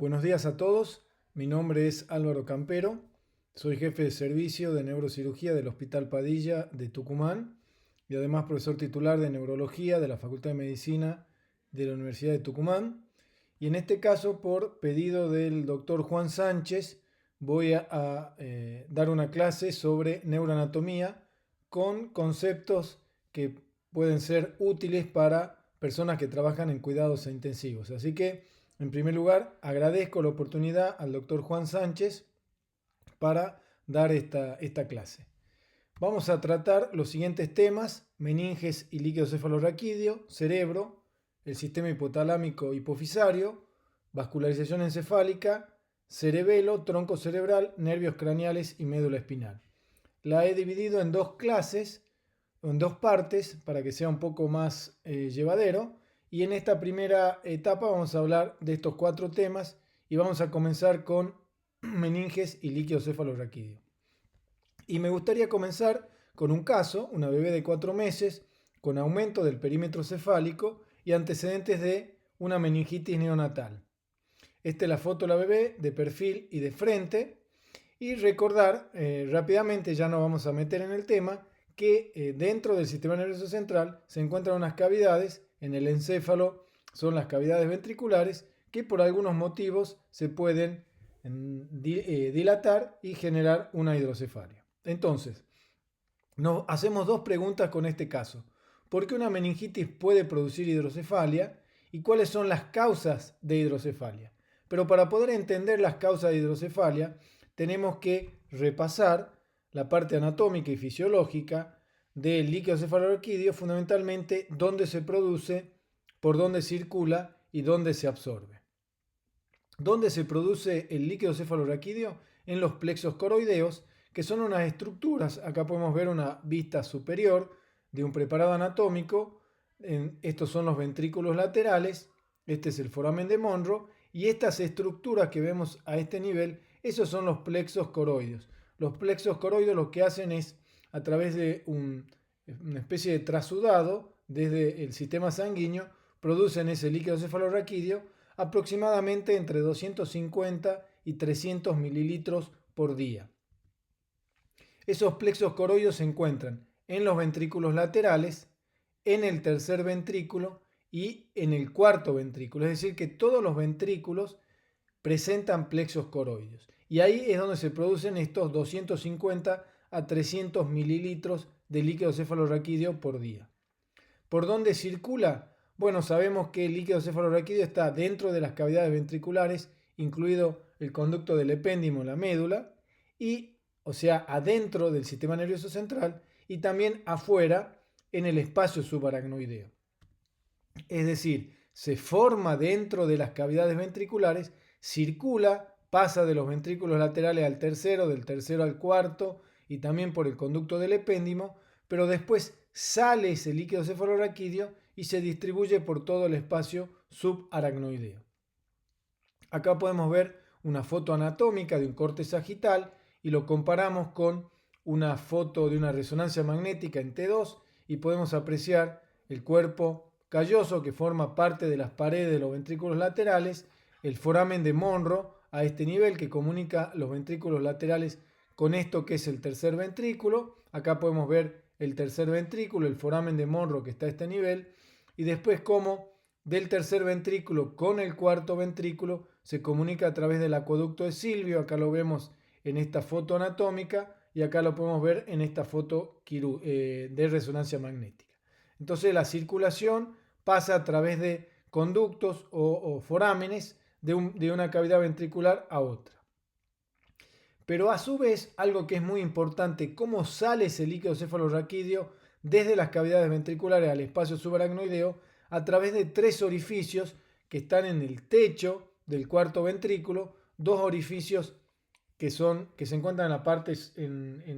Buenos días a todos, mi nombre es Álvaro Campero, soy jefe de servicio de neurocirugía del Hospital Padilla de Tucumán y además profesor titular de neurología de la Facultad de Medicina de la Universidad de Tucumán. Y en este caso, por pedido del doctor Juan Sánchez, voy a dar una clase sobre neuroanatomía con conceptos que pueden ser útiles para personas que trabajan en cuidados intensivos. Así que, en primer lugar, agradezco la oportunidad al doctor Juan Sánchez para dar esta clase. Vamos a tratar los siguientes temas: meninges y líquido cefalorraquídeo, cerebro, el sistema hipotalámico hipofisario, vascularización encefálica, cerebelo, tronco cerebral, nervios craneales y médula espinal. La he dividido en dos clases, en dos partes, para que sea un poco más llevadero. Y en esta primera etapa vamos a hablar de estos cuatro temas y vamos a comenzar con meninges y líquido cefalorraquídeo. Y me gustaría comenzar con un caso, una bebé de 4 meses con aumento del perímetro cefálico y antecedentes de una meningitis neonatal. Esta es la foto de la bebé de perfil y de frente. Y recordar rápidamente, ya nos vamos a meter en el tema, que dentro del sistema nervioso central se encuentran unas cavidades en el encéfalo, son las cavidades ventriculares, que por algunos motivos se pueden dilatar y generar una hidrocefalia. Entonces, nos hacemos dos preguntas con este caso. ¿Por qué una meningitis puede producir hidrocefalia? ¿Y cuáles son las causas de hidrocefalia? Pero para poder entender las causas de hidrocefalia, tenemos que repasar la parte anatómica y fisiológica del líquido cefalorraquídeo, fundamentalmente dónde se produce, por dónde circula y dónde se absorbe. ¿Dónde se produce el líquido cefalorraquídeo? En los plexos coroideos, que son unas estructuras. Acá podemos ver una vista superior de un preparado anatómico. Estos son los ventrículos laterales, este es el foramen de Monro, y estas estructuras que vemos a este nivel, esos son los plexos coroideos. Los plexos coroideos lo que hacen es, a través de una especie de trasudado desde el sistema sanguíneo, producen ese líquido cefalorraquídeo aproximadamente entre 250 y 300 mililitros por día. Esos plexos coroideos se encuentran en los ventrículos laterales, en el tercer ventrículo y en el cuarto ventrículo. Es decir, que todos los ventrículos presentan plexos coroideos. Y ahí es donde se producen estos 250 a 300 mililitros de líquido cefalorraquídeo por día. ¿Por dónde circula? Bueno, sabemos que el líquido cefalorraquídeo está dentro de las cavidades ventriculares, incluido el conducto del epéndimo, la médula, y, o sea, adentro del sistema nervioso central y también afuera en el espacio subaracnoideo. Es decir, se forma dentro de las cavidades ventriculares, circula, pasa de los ventrículos laterales al tercero, del tercero al cuarto y también por el conducto del epéndimo, pero después sale ese líquido cefalorraquídeo y se distribuye por todo el espacio subaracnoideo. Acá podemos ver una foto anatómica de un corte sagital y lo comparamos con una foto de una resonancia magnética en T2 y podemos apreciar el cuerpo calloso que forma parte de las paredes de los ventrículos laterales, el foramen de Monro a este nivel que comunica los ventrículos laterales con esto que es el tercer ventrículo. Acá podemos ver el tercer ventrículo, el foramen de Monro que está a este nivel, y después cómo del tercer ventrículo con el cuarto ventrículo se comunica a través del acueducto de Silvio. Acá lo vemos en esta foto anatómica y acá lo podemos ver en esta foto de resonancia magnética. Entonces la circulación pasa a través de conductos o forámenes de una cavidad ventricular a otra. Pero a su vez, algo que es muy importante, cómo sale ese líquido cefalorraquídeo desde las cavidades ventriculares al espacio subaracnoideo a través de tres orificios que están en el techo del cuarto ventrículo, dos orificios que se encuentran en la parte,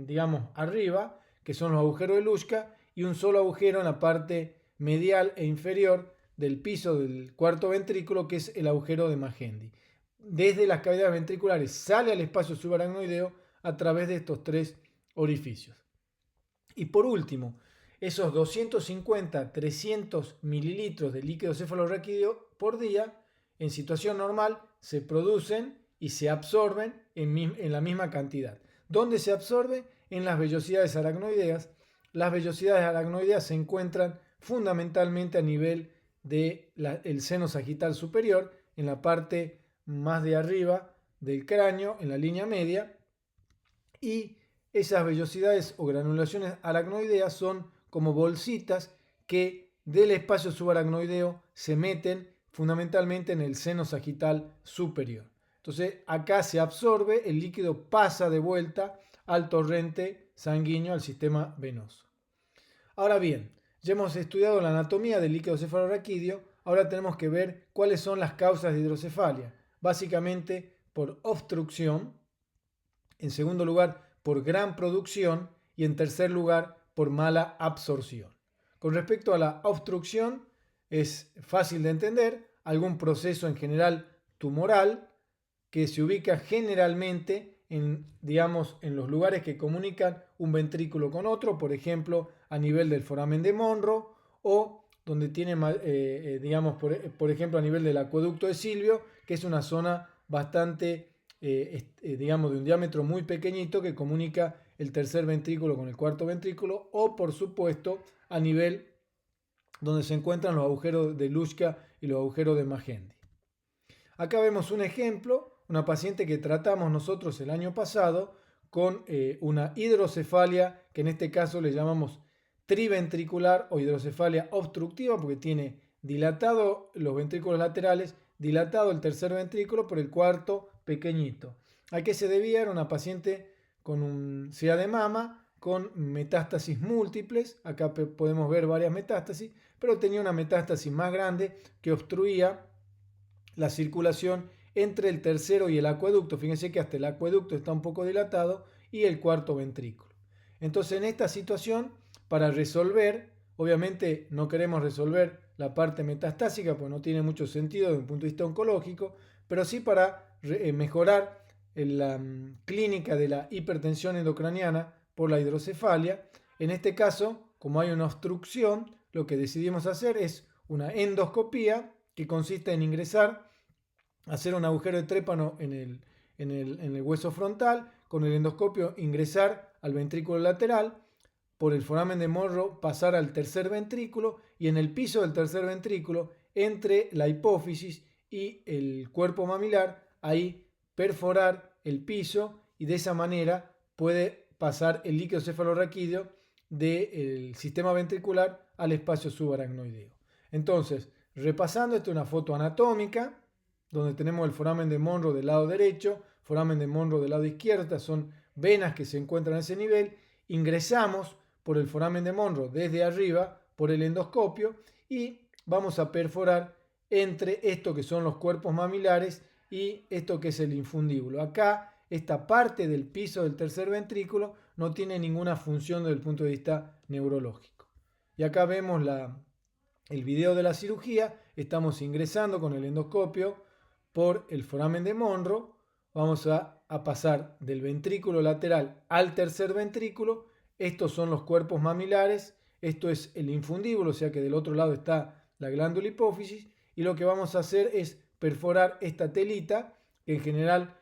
digamos, arriba, que son los agujeros de Luschka, y un solo agujero en la parte medial e inferior del piso del cuarto ventrículo, que es el agujero de Magendie. Desde las cavidades ventriculares sale al espacio subaracnoideo a través de estos tres orificios. Y por último, esos 250-300 mililitros de líquido cefalorraquídeo por día en situación normal se producen y se absorben en la misma cantidad. ¿Dónde se absorbe? En las vellosidades aracnoideas. Las vellosidades aracnoideas se encuentran fundamentalmente a nivel del seno sagital superior, en la parte más de arriba del cráneo, en la línea media, y esas vellosidades o granulaciones aracnoideas son como bolsitas que del espacio subaracnoideo se meten fundamentalmente en el seno sagital superior. Entonces acá se absorbe, el líquido pasa de vuelta al torrente sanguíneo, al sistema venoso. Ahora bien, ya hemos estudiado la anatomía del líquido cefalorraquídeo, ahora tenemos que ver cuáles son las causas de hidrocefalia. Básicamente por obstrucción, en segundo lugar por gran producción y en tercer lugar por mala absorción. Con respecto a la obstrucción, es fácil de entender, algún proceso en general tumoral que se ubica generalmente en los lugares que comunican un ventrículo con otro, por ejemplo, a nivel del foramen de Monro o donde tiene, por ejemplo, a nivel del acueducto de Silvio, que es una zona bastante, de un diámetro muy pequeñito que comunica el tercer ventrículo con el cuarto ventrículo, o por supuesto a nivel donde se encuentran los agujeros de Luschka y los agujeros de Magendie. Acá vemos un ejemplo, una paciente que tratamos nosotros el año pasado con una hidrocefalia, que en este caso le llamamos triventricular o hidrocefalia obstructiva, porque tiene dilatado los ventrículos laterales, dilatado el tercer ventrículo por el cuarto pequeñito. ¿A qué se debía? Era una paciente con un SIA de mama, con metástasis múltiples, acá podemos ver varias metástasis, pero tenía una metástasis más grande que obstruía la circulación entre el tercero y el acueducto. Fíjense que hasta el acueducto está un poco dilatado y el cuarto ventrículo. Entonces en esta situación, para resolver, obviamente no queremos resolver la parte metastásica porque no tiene mucho sentido desde un punto de vista oncológico, pero sí para mejorar la clínica de la hipertensión endocraniana por la hidrocefalia. En este caso, como hay una obstrucción, lo que decidimos hacer es una endoscopía que consiste en ingresar, hacer un agujero de trépano en el hueso frontal, con el endoscopio ingresar al ventrículo lateral, por el foramen de Monro pasar al tercer ventrículo y en el piso del tercer ventrículo, entre la hipófisis y el cuerpo mamilar, ahí perforar el piso y de esa manera puede pasar el líquido cefalorraquídeo del sistema ventricular al espacio subaracnoideo. Entonces, repasando, esta es una foto anatómica donde tenemos el foramen de Monro del lado derecho, foramen de Monro del lado izquierdo. Estas son venas que se encuentran a ese nivel. Ingresamos por el foramen de Monro desde arriba por el endoscopio y vamos a perforar entre esto que son los cuerpos mamilares y esto que es el infundíbulo. Acá esta parte del piso del tercer ventrículo no tiene ninguna función desde el punto de vista neurológico. Y acá vemos el video de la cirugía. Estamos ingresando con el endoscopio por el foramen de Monro. Vamos a pasar del ventrículo lateral al tercer ventrículo. Estos son los cuerpos mamilares. Esto es el infundíbulo, o sea que del otro lado está la glándula hipófisis. Y lo que vamos a hacer es perforar esta telita, que en general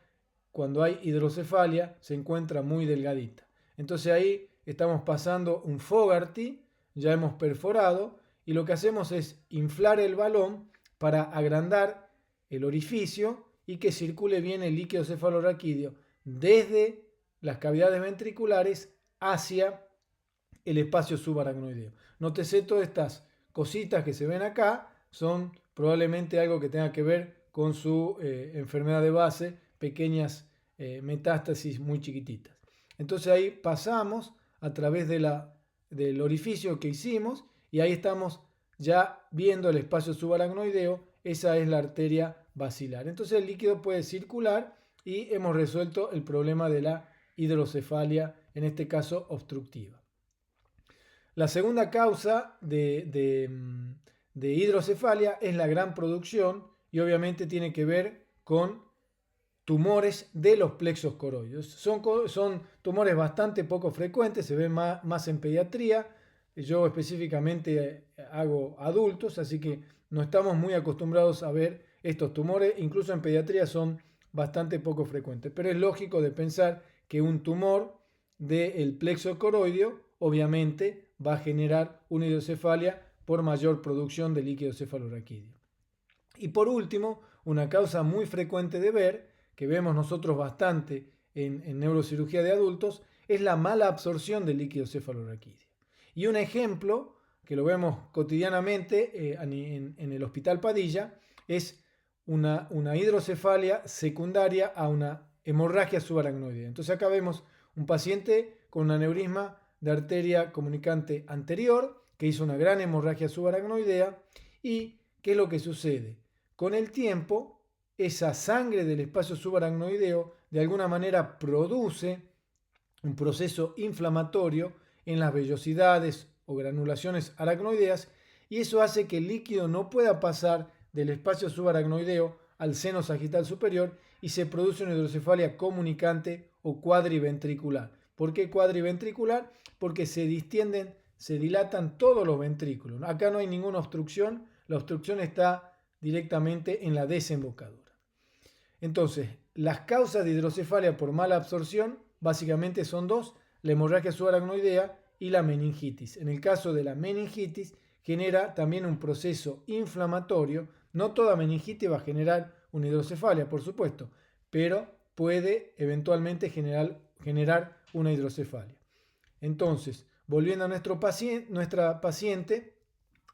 cuando hay hidrocefalia se encuentra muy delgadita. Entonces ahí estamos pasando un Fogarty, ya hemos perforado, y lo que hacemos es inflar el balón para agrandar el orificio y que circule bien el líquido cefalorraquídeo desde las cavidades ventriculares hacia el espacio subaracnoideo. Nótese todas estas cositas que se ven acá, son probablemente algo que tenga que ver con su enfermedad de base, pequeñas metástasis muy chiquititas. Entonces ahí pasamos a través del orificio que hicimos y ahí estamos ya viendo el espacio subaracnoideo. Esa es la arteria basilar. Entonces el líquido puede circular y hemos resuelto el problema de la hidrocefalia, en este caso obstructiva. La segunda causa de hidrocefalia es la gran producción y obviamente tiene que ver con tumores de los plexos coroides. Son tumores bastante poco frecuentes, se ven más en pediatría. Yo específicamente hago adultos, así que no estamos muy acostumbrados a ver estos tumores, incluso en pediatría, son bastante poco frecuentes. Pero es lógico de pensar que un tumor del plexo coroideo obviamente va a generar una hidrocefalia por mayor producción de líquido cefalorraquídeo. Y por último, una causa muy frecuente de ver, que vemos nosotros bastante en neurocirugía de adultos, es la mala absorción del líquido cefalorraquídeo. Y un ejemplo, que lo vemos cotidianamente en el Hospital Padilla, es una hidrocefalia secundaria a una hemorragia subaracnoidea. Entonces acá vemos un paciente con un aneurisma de arteria comunicante anterior, que hizo una gran hemorragia subaracnoidea. ¿Y qué es lo que sucede? Con el tiempo, esa sangre del espacio subaracnoideo de alguna manera produce un proceso inflamatorio en las vellosidades o granulaciones aracnoideas, y eso hace que el líquido no pueda pasar del espacio subaracnoideo al seno sagital superior y se produce una hidrocefalia comunicante o cuadriventricular. ¿Por qué cuadriventricular? Porque se distienden, se dilatan todos los ventrículos. Acá no hay ninguna obstrucción, la obstrucción está directamente en la desembocadura. Entonces, las causas de hidrocefalia por mala absorción básicamente son dos: la hemorragia subaracnoidea y la meningitis. En el caso de la meningitis, genera también un proceso inflamatorio. No toda meningitis va a generar una hidrocefalia, por supuesto, pero puede eventualmente generar una hidrocefalia. Entonces, volviendo a nuestra paciente,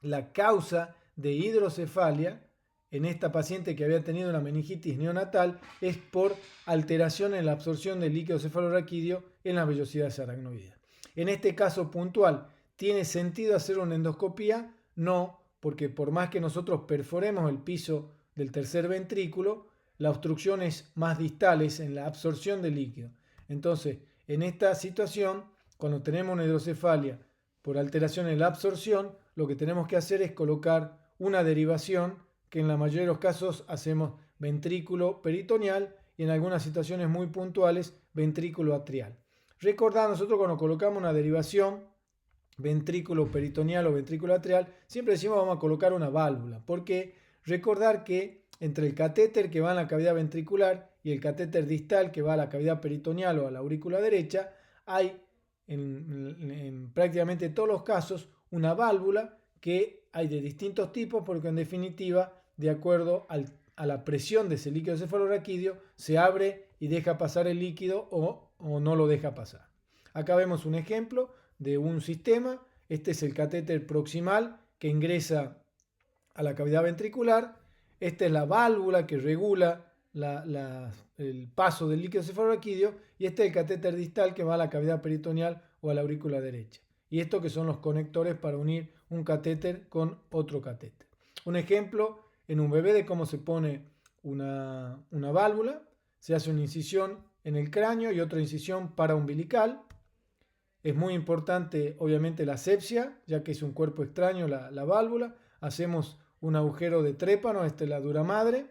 la causa de hidrocefalia en esta paciente que había tenido una meningitis neonatal es por alteración en la absorción del líquido cefalorraquídeo en las vellosidades aracnoideas. En este caso puntual, ¿tiene sentido hacer una endoscopía? No, porque por más que nosotros perforemos el piso del tercer ventrículo, la obstrucción es más distales en la absorción del líquido. Entonces, en esta situación, cuando tenemos una hidrocefalia por alteración en la absorción, lo que tenemos que hacer es colocar una derivación, que en la mayoría de los casos hacemos ventrículo peritoneal y en algunas situaciones muy puntuales ventrículo atrial. Recordad, nosotros cuando colocamos una derivación, ventrículo peritoneal o ventrículo atrial, siempre decimos vamos a colocar una válvula, porque recordar que entre el catéter que va en la cavidad ventricular y el catéter distal que va a la cavidad peritoneal o a la aurícula derecha, hay en prácticamente todos los casos una válvula, que hay de distintos tipos, porque en definitiva, de acuerdo a la presión de ese líquido cefalorraquídeo, se abre y deja pasar el líquido o no lo deja pasar. Acá vemos un ejemplo de un sistema. Este es el catéter proximal que ingresa a la cavidad ventricular. Esta es la válvula que regula el paso del líquido cefalorraquídeo, y este es el catéter distal que va a la cavidad peritoneal o a la aurícula derecha. Y esto que son los conectores para unir un catéter con otro catéter. Un ejemplo en un bebé de cómo se pone una válvula: se hace una incisión en el cráneo y otra incisión paraumbilical. Es muy importante, obviamente, la asepsia, ya que es un cuerpo extraño la válvula. Hacemos un agujero de trépano, esta es la dura madre.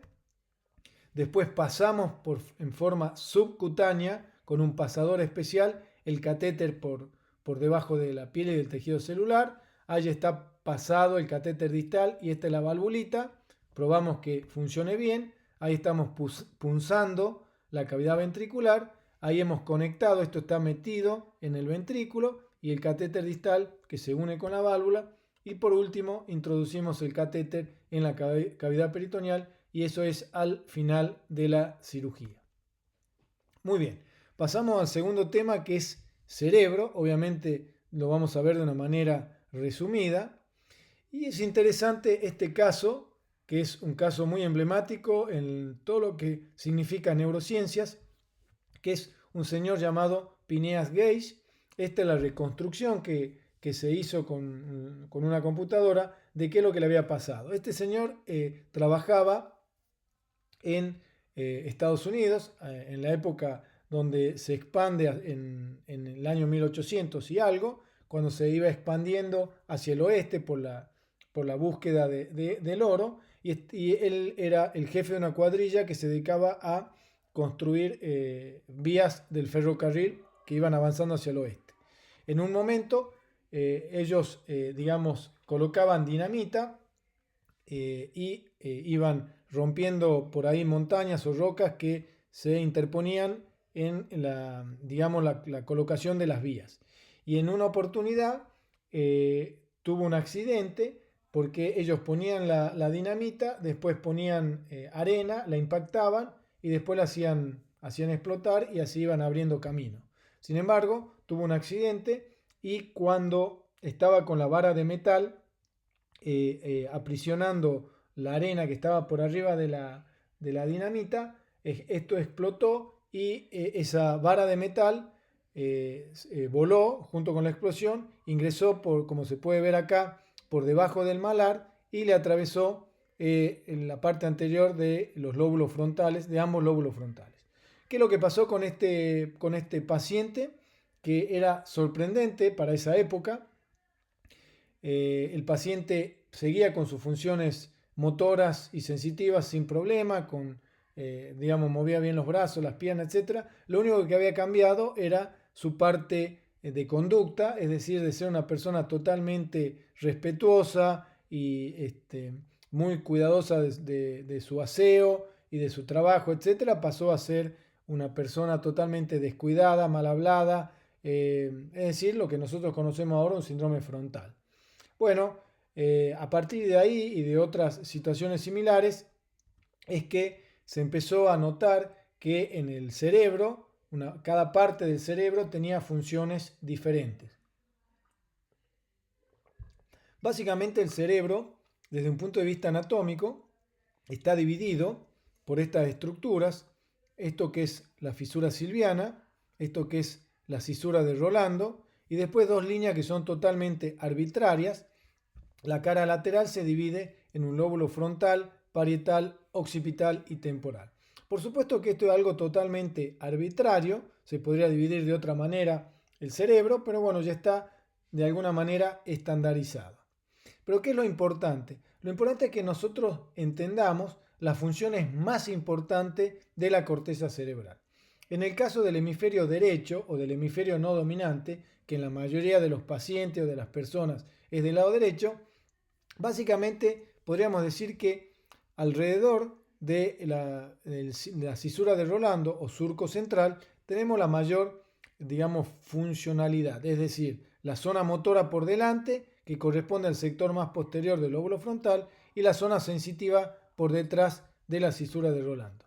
Después pasamos en forma subcutánea, con un pasador especial, el catéter por debajo de la piel y del tejido celular. Ahí está pasado el catéter distal y esta es la valvulita. Probamos que funcione bien. Ahí estamos punzando la cavidad ventricular. Ahí hemos conectado, esto está metido en el ventrículo y el catéter distal que se une con la válvula. Y por último, introducimos el catéter en la cavidad peritoneal, y eso es al final de la cirugía. Muy bien, pasamos al segundo tema, que es cerebro. Obviamente lo vamos a ver de una manera resumida. Y es interesante este caso, que es un caso muy emblemático en todo lo que significa neurociencias, que es un señor llamado Phineas Gage. Esta es la reconstrucción que se hizo con una computadora de qué es lo que le había pasado. Este señor trabajaba en Estados Unidos, en la época donde se expande en el año 1800 y algo, cuando se iba expandiendo hacia el oeste por la búsqueda del oro, y él era el jefe de una cuadrilla que se dedicaba a construir vías del ferrocarril que iban avanzando hacia el oeste. En un momento ellos, digamos, colocaban dinamita y iban rompiendo por ahí montañas o rocas que se interponían en digamos, la colocación de las vías. Y en una oportunidad tuvo un accidente porque ellos ponían la dinamita, después ponían arena, la impactaban y después la hacían explotar y así iban abriendo camino. Sin embargo, tuvo un accidente y cuando estaba con la vara de metal aprisionando la arena que estaba por arriba de la dinamita, esto explotó y esa vara de metal voló junto con la explosión, ingresó por, como se puede ver acá, por debajo del malar y le atravesó en la parte anterior de los lóbulos frontales, de ambos lóbulos frontales. ¿Qué es lo que pasó con este paciente? Que era sorprendente para esa época. El paciente seguía con sus funciones motoras y sensitivas sin problema, digamos, movía bien los brazos, las piernas, etc. Lo único que había cambiado era su parte de conducta, es decir, de ser una persona totalmente respetuosa y muy cuidadosa de su aseo y de su trabajo, etc. Pasó a ser una persona totalmente descuidada, mal hablada, es decir, lo que nosotros conocemos ahora un síndrome frontal. Bueno, a partir de ahí y de otras situaciones similares, es que se empezó a notar que en el cerebro, cada parte del cerebro tenía funciones diferentes. Básicamente el cerebro, desde un punto de vista anatómico, está dividido por estas estructuras, esto que es la fisura silviana, esto que es la cisura de Rolando, y después dos líneas que son totalmente arbitrarias. La cara lateral se divide en un lóbulo frontal, parietal, occipital y temporal. Por supuesto que esto es algo totalmente arbitrario, se podría dividir de otra manera el cerebro, pero bueno, ya está de alguna manera estandarizado. Pero ¿qué es lo importante? Lo importante es que nosotros entendamos las funciones más importantes de la corteza cerebral. En el caso del hemisferio derecho o del hemisferio no dominante, que en la mayoría de los pacientes o de las personas es del lado derecho, básicamente podríamos decir que alrededor de la cisura de Rolando o surco central tenemos la mayor, digamos, funcionalidad, es decir, la zona motora por delante, que corresponde al sector más posterior del lóbulo frontal, y la zona sensitiva por detrás de la cisura de Rolando.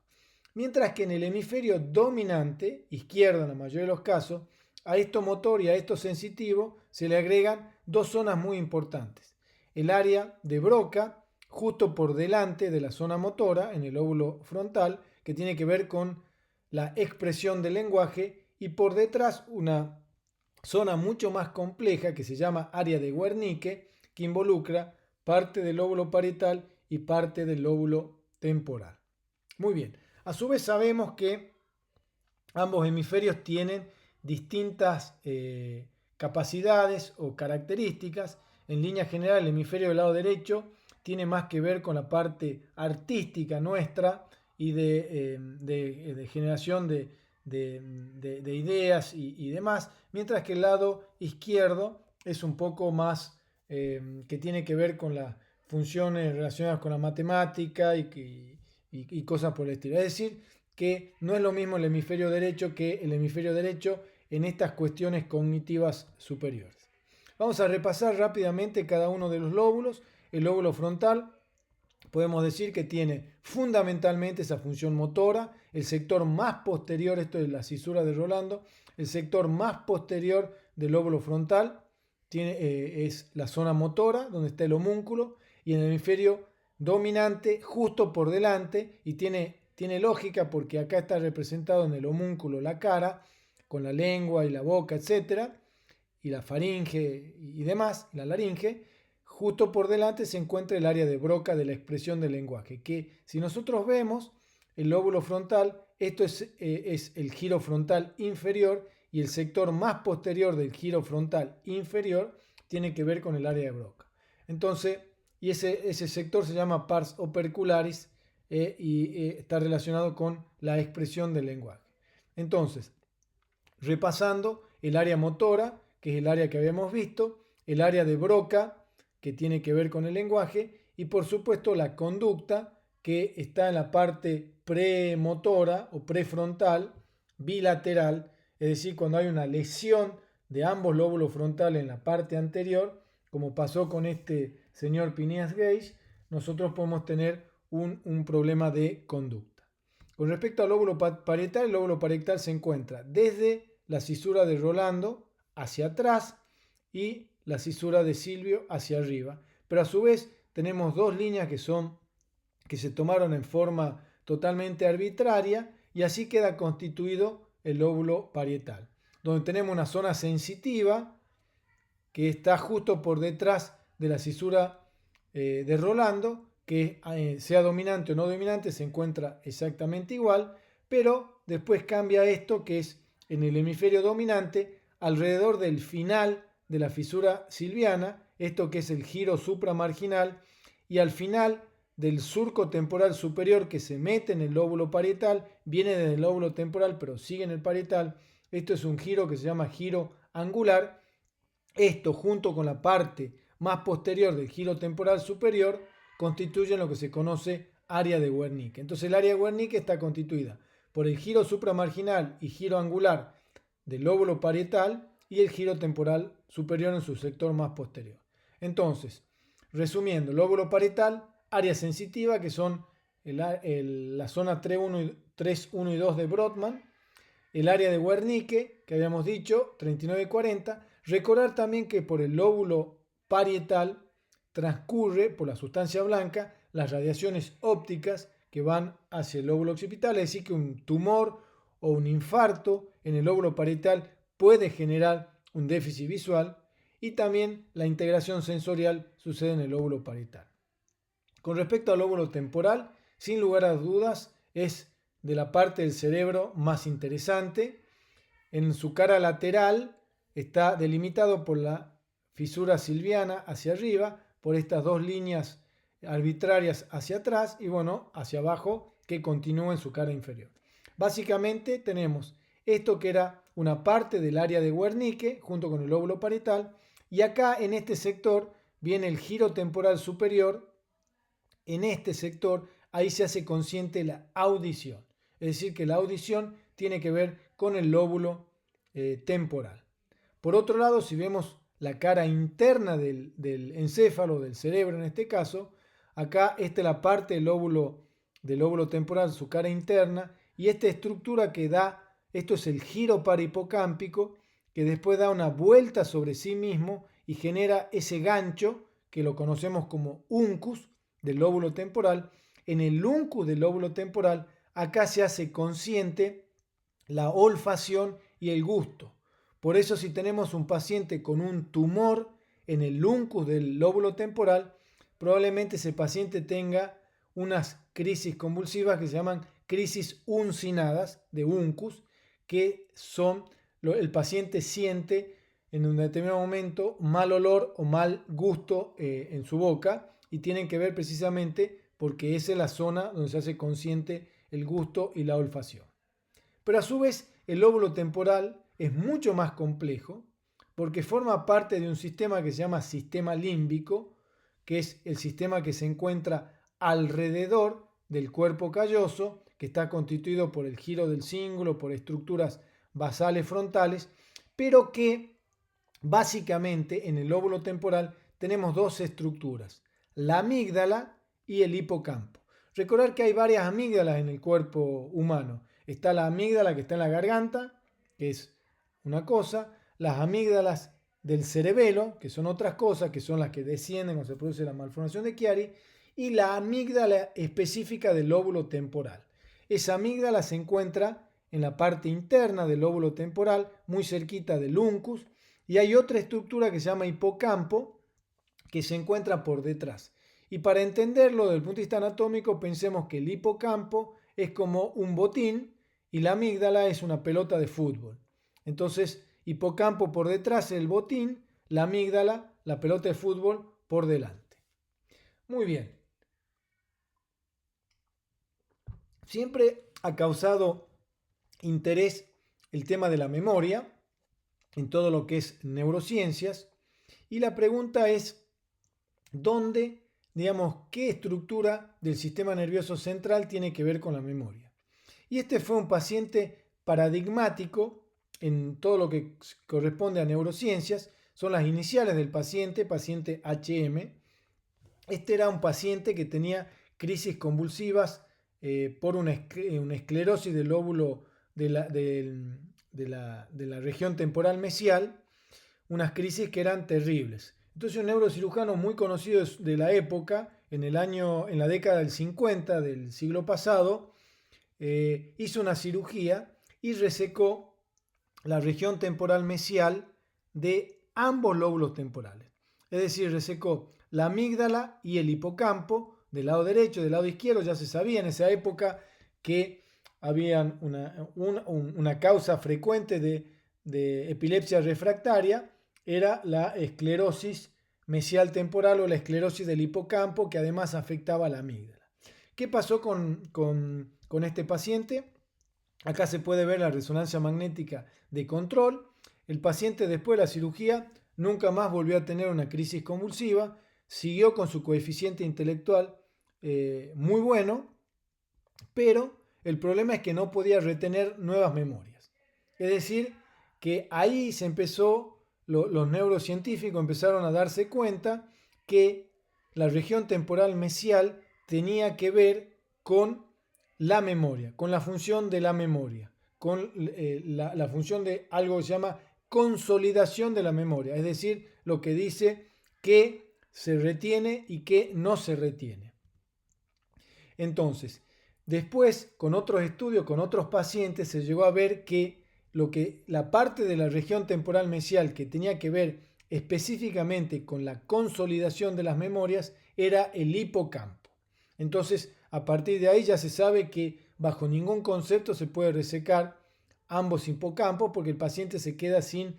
Mientras que en el hemisferio dominante, izquierdo en la mayoría de los casos, a esto motor y a esto sensitivo se le agregan dos zonas muy importantes. El área de Broca, justo por delante de la zona motora, en el lóbulo frontal, que tiene que ver con la expresión del lenguaje, y por detrás una zona mucho más compleja que se llama área de Wernicke, que involucra parte del lóbulo parietal y parte del lóbulo temporal. Muy bien, a su vez sabemos que ambos hemisferios tienen distintas capacidades o características. En línea general, el hemisferio del lado derecho tiene más que ver con la parte artística nuestra y de generación de ideas y demás, mientras que el lado izquierdo es un poco más que tiene que ver con las funciones relacionadas con la matemática y cosas por el estilo. Es decir, que no es lo mismo el hemisferio derecho que el hemisferio derecho en estas cuestiones cognitivas superiores. Vamos a repasar rápidamente cada uno de los lóbulos. El lóbulo frontal podemos decir que tiene fundamentalmente esa función motora. El sector más posterior, esto es la cisura de Rolando, el sector más posterior del lóbulo frontal es la zona motora, donde está el homúnculo, y en el hemisferio dominante, justo por delante, y tiene lógica porque acá está representado en el homúnculo la cara, con la lengua y la boca, etc., y la faringe y demás, la laringe. Justo por delante se encuentra el área de Broca de la expresión del lenguaje, que si nosotros vemos el lóbulo frontal, esto es el giro frontal inferior, y el sector más posterior del giro frontal inferior tiene que ver con el área de Broca. Entonces, y ese sector se llama pars opercularis y está relacionado con la expresión del lenguaje. Entonces, repasando, el área motora, que es el área que habíamos visto, el área de Broca, que tiene que ver con el lenguaje, y por supuesto la conducta, que está en la parte premotora o prefrontal bilateral, es decir, cuando hay una lesión de ambos lóbulos frontales en la parte anterior, como pasó con este señor Phineas Gage, nosotros podemos tener un problema de conducta. Con respecto al lóbulo parietal, el lóbulo parietal se encuentra desde la cisura de Rolando hacia atrás y la cisura de Silvio hacia arriba. Pero a su vez tenemos dos líneas que se tomaron en forma totalmente arbitraria y así queda constituido el lóbulo parietal, donde tenemos una zona sensitiva que está justo por detrás de la cisura de Rolando, que sea dominante o no dominante se encuentra exactamente igual, pero después cambia esto, que es en el hemisferio dominante alrededor del final de la fisura silviana, esto que es el giro supramarginal, y al final del surco temporal superior que se mete en el lóbulo parietal, viene desde el lóbulo temporal pero sigue en el parietal. Esto es un giro que se llama giro angular. Esto junto con la parte más posterior del giro temporal superior constituyen lo que se conoce área de Wernicke. Entonces el área de Wernicke está constituida por el giro supramarginal y giro angular del lóbulo parietal y el giro temporal superior en su sector más posterior. Entonces, resumiendo, lóbulo parietal, área sensitiva, que son la zona 3.1 y 2 de Brodmann, el área de Wernicke, que habíamos dicho, 39 y 40. Recordar también que por el lóbulo parietal transcurre por la sustancia blanca las radiaciones ópticas que van hacia el lóbulo occipital, es decir, que un tumor o un infarto en el lóbulo parietal puede generar un déficit visual y también la integración sensorial sucede en el lóbulo parietal. Con respecto al lóbulo temporal, sin lugar a dudas, es de la parte del cerebro más interesante. En su cara lateral está delimitado por la fisura silviana hacia arriba, por estas dos líneas arbitrarias hacia atrás y bueno, hacia abajo que continúa en su cara inferior. Básicamente tenemos esto que era una parte del área de Wernicke junto con el lóbulo parietal y acá en este sector viene el giro temporal superior. En este sector ahí se hace consciente la audición, es decir que la audición tiene que ver con el lóbulo temporal. Por otro lado, si vemos la cara interna del encéfalo, del cerebro en este caso, acá esta es la parte del lóbulo temporal, su cara interna, y esta estructura que da, esto es el giro parahipocámpico, que después da una vuelta sobre sí mismo y genera ese gancho que lo conocemos como uncus del lóbulo temporal. En el uncus del lóbulo temporal, acá se hace consciente la olfacción y el gusto. Por eso si tenemos un paciente con un tumor en el uncus del lóbulo temporal, probablemente ese paciente tenga unas crisis convulsivas que se llaman crisis uncinadas de uncus, que son, el paciente siente en un determinado momento mal olor o mal gusto en su boca y tienen que ver precisamente porque esa es la zona donde se hace consciente el gusto y la olfacción. Pero a su vez el lóbulo temporal es mucho más complejo porque forma parte de un sistema que se llama sistema límbico, que es el sistema que se encuentra alrededor del cuerpo calloso, que está constituido por el giro del cíngulo, por estructuras basales frontales, pero que básicamente en el lóbulo temporal tenemos dos estructuras, la amígdala y el hipocampo. Recordar que hay varias amígdalas en el cuerpo humano. Está la amígdala que está en la garganta, que es una cosa, las amígdalas del cerebelo, que son otras cosas, que son las que descienden cuando se produce la malformación de Chiari, y la amígdala específica del lóbulo temporal. Esa amígdala se encuentra en la parte interna del lóbulo temporal, muy cerquita del uncus, y hay otra estructura que se llama hipocampo, que se encuentra por detrás. Y para entenderlo desde el punto de vista anatómico, pensemos que el hipocampo es como un botín y la amígdala es una pelota de fútbol. Entonces, hipocampo por detrás es el botín, la amígdala, la pelota de fútbol por delante. Muy bien. Siempre ha causado interés el tema de la memoria en todo lo que es neurociencias y la pregunta es, ¿dónde digamos, qué estructura del sistema nervioso central tiene que ver con la memoria. Y este fue un paciente paradigmático en todo lo que corresponde a neurociencias. Son las iniciales del paciente, paciente HM. Este era un paciente que tenía crisis convulsivas por una esclerosis del lóbulo de la región temporal mesial, unas crisis que eran terribles. Entonces un neurocirujano muy conocido de la época, en la década del 50 del siglo pasado, hizo una cirugía y resecó la región temporal mesial de ambos lóbulos temporales. Es decir, resecó la amígdala y el hipocampo del lado derecho, del lado izquierdo. Ya se sabía en esa época que había una causa frecuente de epilepsia refractaria, era la esclerosis mesial temporal o la esclerosis del hipocampo, que además afectaba a la amígdala. ¿Qué pasó con este paciente? Acá se puede ver la resonancia magnética de control. El paciente después de la cirugía nunca más volvió a tener una crisis convulsiva, siguió con su coeficiente intelectual muy bueno, pero el problema es que no podía retener nuevas memorias. Es decir, que ahí se empezó, los neurocientíficos empezaron a darse cuenta que la región temporal mesial tenía que ver con la memoria, con la función de la memoria, con la función de algo que se llama consolidación de la memoria, es decir, lo que dice que se retiene y que no se retiene. Entonces, después, con otros estudios, con otros pacientes, se llegó a ver que la parte de la región temporal mesial que tenía que ver específicamente con la consolidación de las memorias era el hipocampo. Entonces, a partir de ahí ya se sabe que bajo ningún concepto se puede resecar ambos hipocampos porque el paciente se queda sin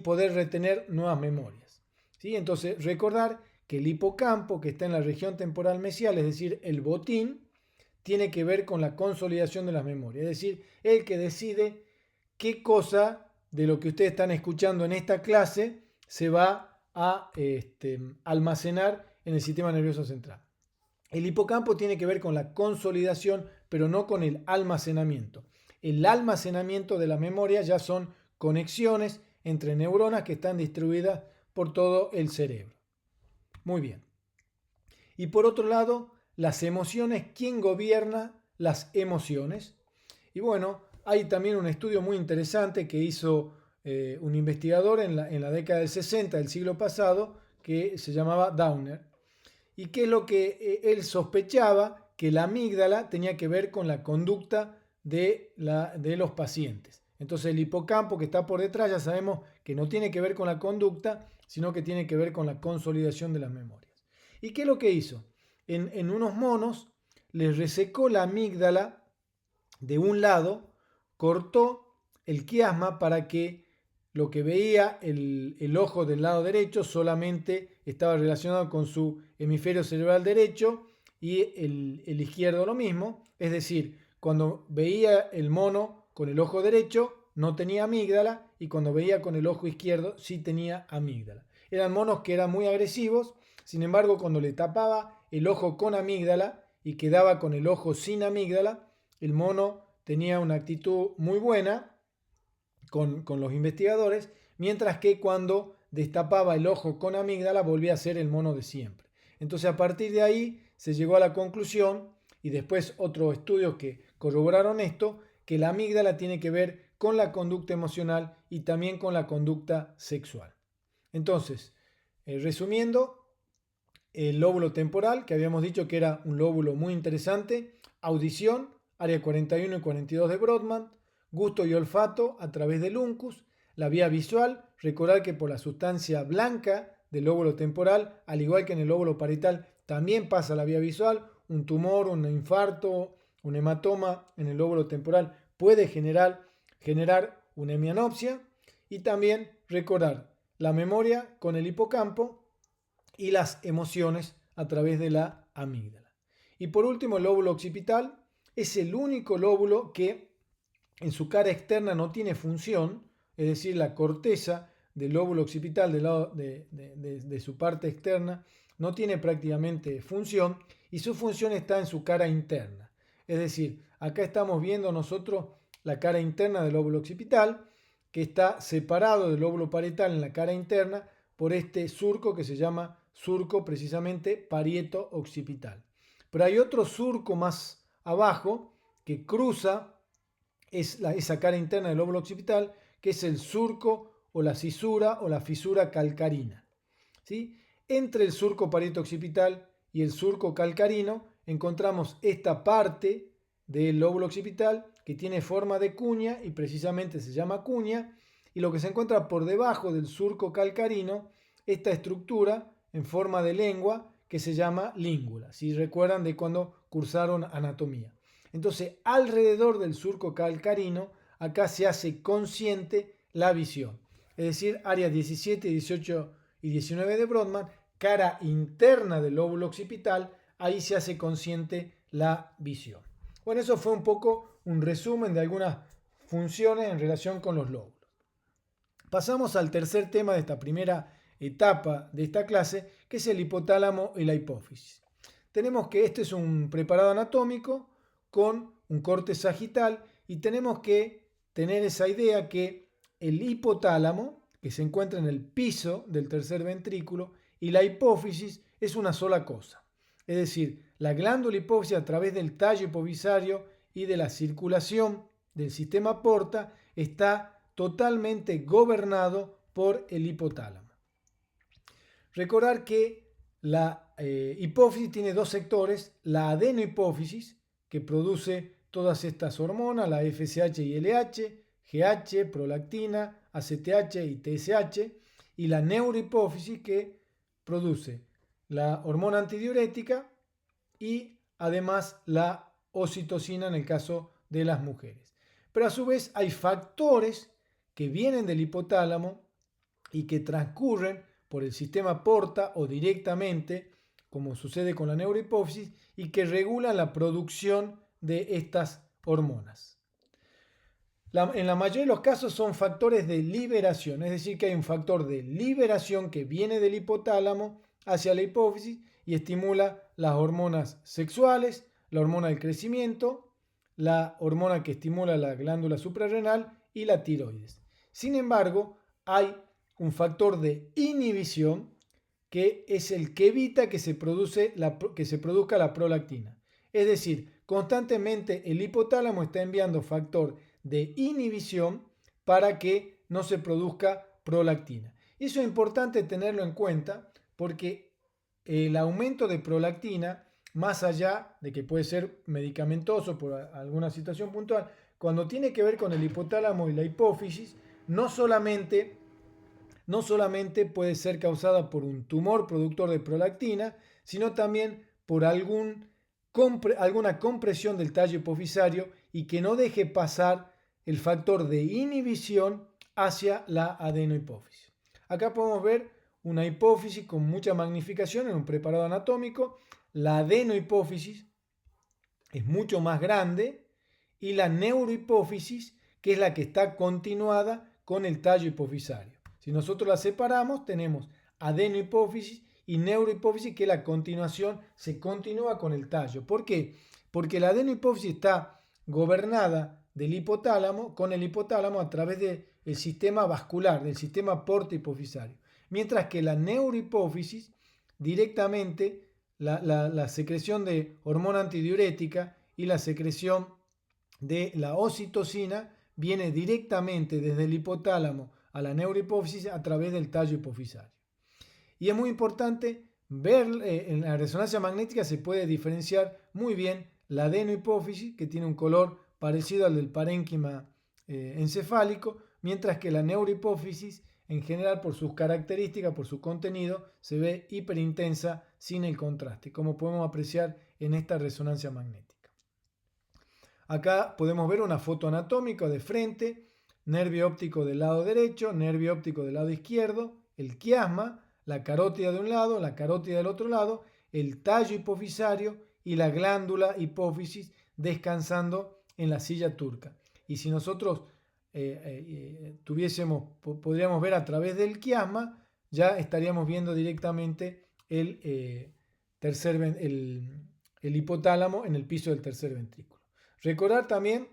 poder retener nuevas memorias. ¿Sí? Entonces, recordar que el hipocampo que está en la región temporal mesial, es decir, el botín, tiene que ver con la consolidación de las memorias. Es decir, el que decide qué cosa de lo que ustedes están escuchando en esta clase se va a almacenar en el sistema nervioso central. El hipocampo tiene que ver con la consolidación, pero no con el almacenamiento. El almacenamiento de la memoria ya son conexiones entre neuronas que están distribuidas por todo el cerebro. Muy bien. Y por otro lado, las emociones. ¿Quién gobierna las emociones? Y bueno, hay también un estudio muy interesante que hizo un investigador en la década del 60 del siglo pasado que se llamaba Downer. ¿Y qué es lo que él sospechaba? Que la amígdala tenía que ver con la conducta de los pacientes. Entonces el hipocampo que está por detrás ya sabemos que no tiene que ver con la conducta, sino que tiene que ver con la consolidación de las memorias. ¿Y qué es lo que hizo? En unos monos les resecó la amígdala de un lado, cortó el quiasma para que lo que veía el ojo del lado derecho solamente estaba relacionado con su hemisferio cerebral derecho y el izquierdo lo mismo. Es decir, cuando veía el mono con el ojo derecho no tenía amígdala y cuando veía con el ojo izquierdo sí tenía amígdala. Eran monos que eran muy agresivos, sin embargo cuando le tapaba el ojo con amígdala y quedaba con el ojo sin amígdala, el mono tenía una actitud muy buena con los investigadores, mientras que cuando destapaba el ojo con amígdala volvía a ser el mono de siempre. Entonces a partir de ahí se llegó a la conclusión, y después otros estudios que corroboraron esto, que la amígdala tiene que ver con la conducta emocional y también con la conducta sexual. Entonces, resumiendo, el lóbulo temporal, que habíamos dicho que era un lóbulo muy interesante, audición, área 41 y 42 de Brodmann, gusto y olfato a través del uncus, la vía visual, recordar que por la sustancia blanca del lóbulo temporal, al igual que en el lóbulo parietal, también pasa la vía visual, un tumor, un infarto, un hematoma en el lóbulo temporal puede generar una hemianopsia, y también recordar la memoria con el hipocampo y las emociones a través de la amígdala. Y por último, el lóbulo occipital es el único lóbulo que en su cara externa no tiene función, es decir, la corteza del lóbulo occipital del lado de su parte externa no tiene prácticamente función y su función está en su cara interna. Es decir, acá estamos viendo nosotros la cara interna del lóbulo occipital, que está separado del lóbulo parietal en la cara interna por este surco que se llama surco precisamente parieto occipital. Pero hay otro surco más abajo que cruza esa cara interna del lóbulo occipital, que es el surco o la fisura calcarina. ¿Sí? Entre el surco parieto occipital y el surco calcarino encontramos esta parte del lóbulo occipital que tiene forma de cuña y precisamente se llama cuña, y lo que se encuentra por debajo del surco calcarino, esta estructura en forma de lengua que se llama língula, si recuerdan de cuando cursaron anatomía. Entonces, alrededor del surco calcarino, acá se hace consciente la visión. Es decir, áreas 17, 18 y 19 de Brodmann, cara interna del lóbulo occipital, ahí se hace consciente la visión. Bueno, eso fue un poco un resumen de algunas funciones en relación con los lóbulos. Pasamos al tercer tema de esta primera etapa de esta clase, que es el hipotálamo y la hipófisis. Tenemos que este es un preparado anatómico con un corte sagital y tenemos que tener esa idea que el hipotálamo, que se encuentra en el piso del tercer ventrículo, y la hipófisis es una sola cosa. Es decir, la glándula hipófisis a través del tallo hipofisario y de la circulación del sistema porta está totalmente gobernado por el hipotálamo. Recordar que la hipófisis tiene dos sectores, la adenohipófisis, que produce todas estas hormonas, la FSH y LH, GH, prolactina, ACTH y TSH, y la neurohipófisis, que produce la hormona antidiurética y además la oxitocina en el caso de las mujeres. Pero a su vez hay factores que vienen del hipotálamo y que transcurren por el sistema porta o directamente, como sucede con la neurohipófisis, y que regulan la producción de estas hormonas. En la mayoría de los casos son factores de liberación, es decir, que hay un factor de liberación que viene del hipotálamo hacia la hipófisis y estimula las hormonas sexuales, la hormona del crecimiento, la hormona que estimula la glándula suprarrenal y la tiroides. Sin embargo, hay un factor de inhibición que es el que evita que se produzca la prolactina. Es decir, constantemente el hipotálamo está enviando factor de inhibición para que no se produzca prolactina. Eso es importante tenerlo en cuenta porque el aumento de prolactina, más allá de que puede ser medicamentoso por alguna situación puntual, cuando tiene que ver con el hipotálamo y la hipófisis, no solamente puede ser causada por un tumor productor de prolactina, sino también por alguna compresión del tallo hipofisario y que no deje pasar el factor de inhibición hacia la adenohipófisis. Acá podemos ver una hipófisis con mucha magnificación en un preparado anatómico. La adenohipófisis es mucho más grande y la neurohipófisis, que es la que está continuada con el tallo hipofisario. Si nosotros la separamos, tenemos adenohipófisis y neurohipófisis, que la continuación se continúa con el tallo. ¿Por qué? Porque la adenohipófisis está gobernada con el hipotálamo a través del sistema vascular, del sistema porta hipofisario. Mientras que la neurohipófisis, directamente, la secreción de hormona antidiurética y la secreción de la oxitocina viene directamente desde el hipotálamo a la neurohipófisis a través del tallo hipofisario. Y es muy importante ver, en la resonancia magnética se puede diferenciar muy bien la adenohipófisis, que tiene un color parecido al del parénquima encefálico, mientras que la neurohipófisis, en general por sus características, por su contenido, se ve hiperintensa sin el contraste, como podemos apreciar en esta resonancia magnética. Acá podemos ver una foto anatómica de frente, nervio óptico del lado derecho, nervio óptico del lado izquierdo, el quiasma, la carótida de un lado, la carótida del otro lado, el tallo hipofisario y la glándula hipófisis descansando en la silla turca. Y si nosotros podríamos ver a través del quiasma, ya estaríamos viendo directamente el hipotálamo en el piso del tercer ventrículo. Recordar también,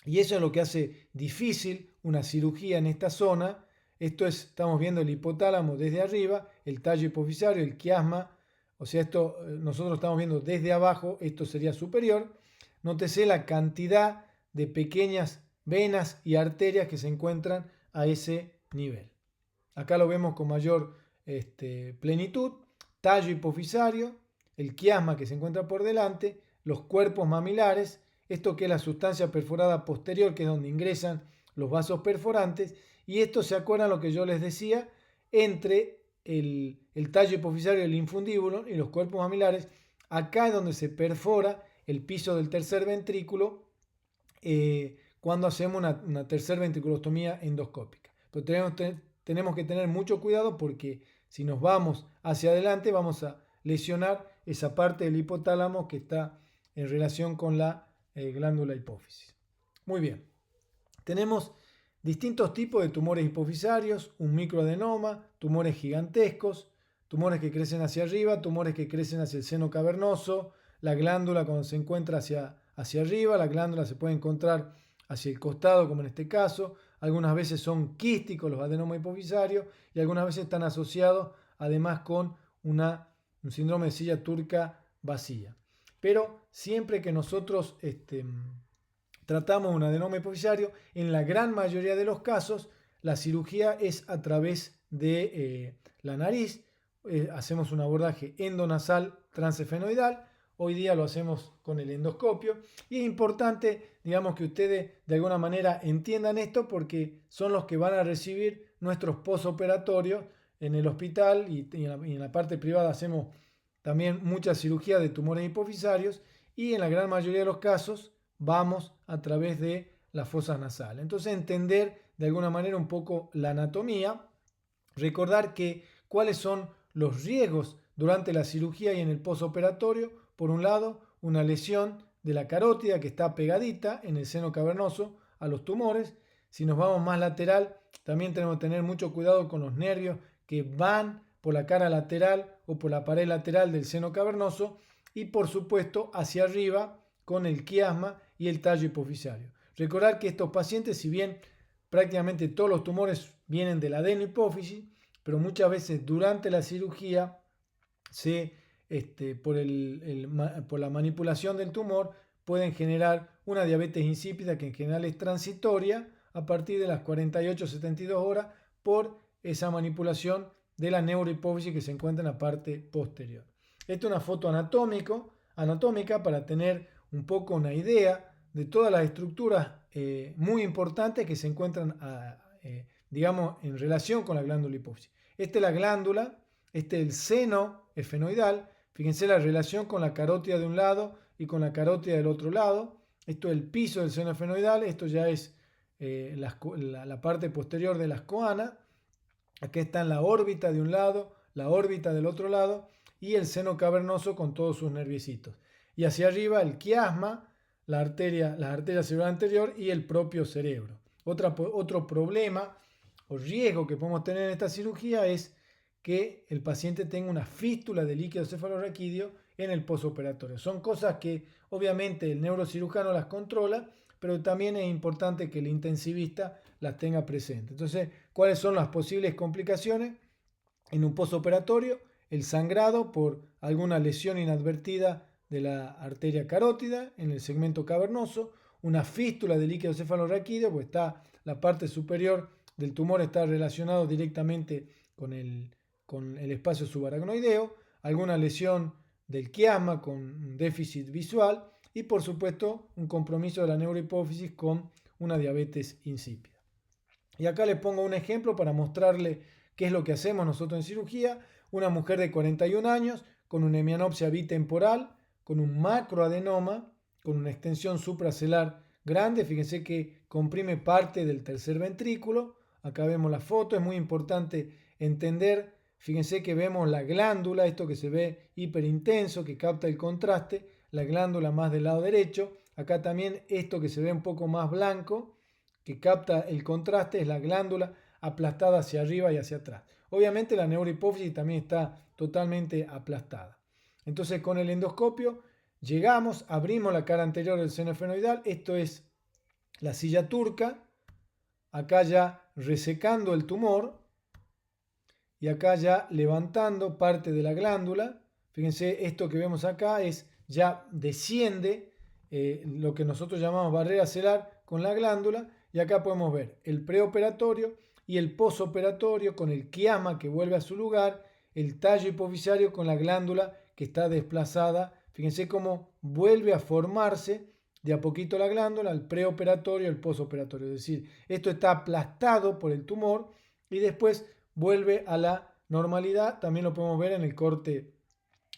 y eso es lo que hace difícil una cirugía en esta zona, estamos viendo el hipotálamo desde arriba, el tallo hipofisario, el quiasma, o sea, esto nosotros estamos viendo desde abajo, esto sería superior. Nótese la cantidad de pequeñas venas y arterias que se encuentran a ese nivel. Acá lo vemos con mayor plenitud, tallo hipofisario, el quiasma que se encuentra por delante, los cuerpos mamilares, esto que es la sustancia perforada posterior, que es donde ingresan los vasos perforantes, y esto se acuerdan lo que yo les decía, entre el tallo hipofisario, el infundíbulo y los cuerpos mamilares, acá es donde se perfora el piso del tercer ventrículo cuando hacemos una tercer ventriculostomía endoscópica. Pero tenemos que tener mucho cuidado porque si nos vamos hacia adelante vamos a lesionar esa parte del hipotálamo que está en relación con la glándula hipófisis. Muy bien, tenemos distintos tipos de tumores hipofisarios, un microadenoma, tumores gigantescos, tumores que crecen hacia arriba, tumores que crecen hacia el seno cavernoso, la glándula cuando se encuentra hacia arriba, la glándula se puede encontrar hacia el costado, como en este caso. Algunas veces son quísticos los adenomas hipofisarios y algunas veces están asociados además con un síndrome de silla turca vacía. Pero siempre que nosotros tratamos un adenoma hipofisario, en la gran mayoría de los casos la cirugía es a través de la nariz. Hacemos un abordaje endonasal transefenoidal. Hoy día lo hacemos con el endoscopio y es importante, digamos, que ustedes de alguna manera entiendan esto porque son los que van a recibir nuestros postoperatorios en el hospital y en la parte privada hacemos también mucha cirugía de tumores hipofisarios y en la gran mayoría de los casos vamos a través de las fosas nasales. Entonces entender de alguna manera un poco la anatomía, recordar que cuáles son los riesgos durante la cirugía y en el postoperatorio. Por un lado, una lesión de la carótida que está pegadita en el seno cavernoso a los tumores. Si nos vamos más lateral, también tenemos que tener mucho cuidado con los nervios que van por la cara lateral o por la pared lateral del seno cavernoso y por supuesto hacia arriba con el quiasma y el tallo hipofisario. Recordar que estos pacientes, si bien prácticamente todos los tumores vienen de la adenohipófisis, pero muchas veces durante la cirugía por la manipulación del tumor pueden generar una diabetes insípida que en general es transitoria a partir de las 48-72 horas por esa manipulación de la neurohipófisis que se encuentra en la parte posterior. Esta es una foto anatómica para tener un poco una idea de todas las estructuras muy importantes que se encuentran digamos en relación con la glándula hipófisis. Esta es la glándula, este es el seno efenoidal. Fíjense la relación con la carótida de un lado y con la carótida del otro lado. Esto es el piso del seno efenoidal, esto ya es la parte posterior de las coanas. Aquí está la órbita de un lado, la órbita del otro lado y el seno cavernoso con todos sus nerviecitos. Y hacia arriba el quiasma, la arteria cerebral anterior y el propio cerebro. Otro problema o riesgo que podemos tener en esta cirugía es que el paciente tenga una fístula de líquido cefalorraquídeo en el postoperatorio. Son cosas que obviamente el neurocirujano las controla, pero también es importante que el intensivista las tenga presentes. Entonces, ¿cuáles son las posibles complicaciones en un postoperatorio? El sangrado por alguna lesión inadvertida de la arteria carótida en el segmento cavernoso, una fístula de líquido cefalorraquídeo, pues la parte superior del tumor está relacionado directamente con el espacio subaracnoideo, alguna lesión del quiasma con un déficit visual y por supuesto un compromiso de la neurohipófisis con una diabetes insípida. Y acá les pongo un ejemplo para mostrarle qué es lo que hacemos nosotros en cirugía. Una mujer de 41 años con una hemianopsia bitemporal, con un macroadenoma, con una extensión supracelular grande. Fíjense que comprime parte del tercer ventrículo. Acá vemos la foto, es muy importante entender. Fíjense que vemos la glándula, esto que se ve hiperintenso, que capta el contraste, la glándula más del lado derecho. Acá también esto que se ve un poco más blanco, que capta el contraste, es la glándula aplastada hacia arriba y hacia atrás. Obviamente la neurohipófisis también está totalmente aplastada. Entonces con el endoscopio llegamos, abrimos la cara anterior del seno esfenoidal, esto es la silla turca, acá ya resecando el tumor y acá ya levantando parte de la glándula. Fíjense, esto que vemos acá es ya desciende lo que nosotros llamamos barrera celular con la glándula, y acá podemos ver el preoperatorio y el posoperatorio con el quiasma que vuelve a su lugar, el tallo hipofisario con la glándula que está desplazada. Fíjense cómo vuelve a formarse de a poquito la glándula, el preoperatorio, el posoperatorio. Es decir, esto está aplastado por el tumor y después vuelve a la normalidad. También lo podemos ver en el corte